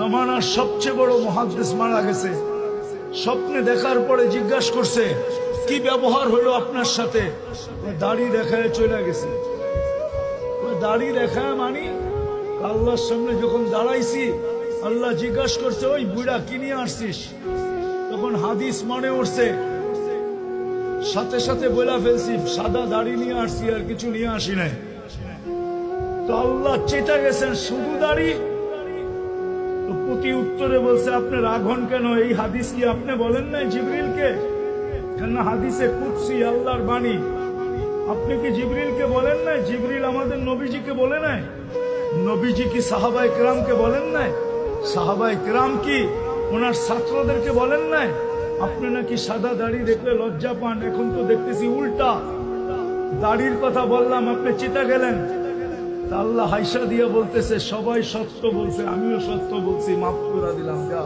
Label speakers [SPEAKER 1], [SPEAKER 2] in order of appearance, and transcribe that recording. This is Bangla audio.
[SPEAKER 1] জামানার সবচেয়ে বড় মুহাদ্দিস মারা গেছে। স্বপ্নে দেখার পরে জিজ্ঞাসা করছে, কি ব্যবহার হলো আপনার সাথে? দাড়ি দেখায় চলে গেছে। দাড়ি দেখায় মানি আল্লাহর সামনে যখন দাঁড়াইছি, আল্লাহ জিজ্ঞাসা করছে, ওই বুড়া কি নিয়ে আসছিস? তখন হাদিস মনে উঠছে, সাথে সাথে বলে ফেলছি, সাদা দাড়ি নিয়ে আসছি, আর কিছু নিয়ে আসি নাই। তো আল্লাহ চেতা গেছেন, শুধু দাড়ি? তো প্রতি উত্তরে বলছে, আপনি রাগ হন কেন? এই হাদিস কি আপনি বলেন নাই জিবরিলকে? কেন হাদিসে কুদসি, আল্লাহর বাণী। আপনি কি জিবরিলকে বলেন নাই? জিবরিল আমাদের নবীজিকে বলে নাই? নবীজি কি সাহাবায়ে কেরামকে বলেন নাই? সাহাবায়ে কেরাম কি ওনার ছাত্রদেরকে বলেন নাই? আপনি নাকি সাদা দাড়ি দেখলে লজ্জা পান, এখন তো দেখতেছি উল্টা। দাড়ির কথা বললাম, আপনি চেতা গেলেন। আল্লাহ হাইসা দিয়ে বলতেছে, সবাই সত্য বলছে, আমিও সত্য বলছি, মাফ করে দিলাম, যা।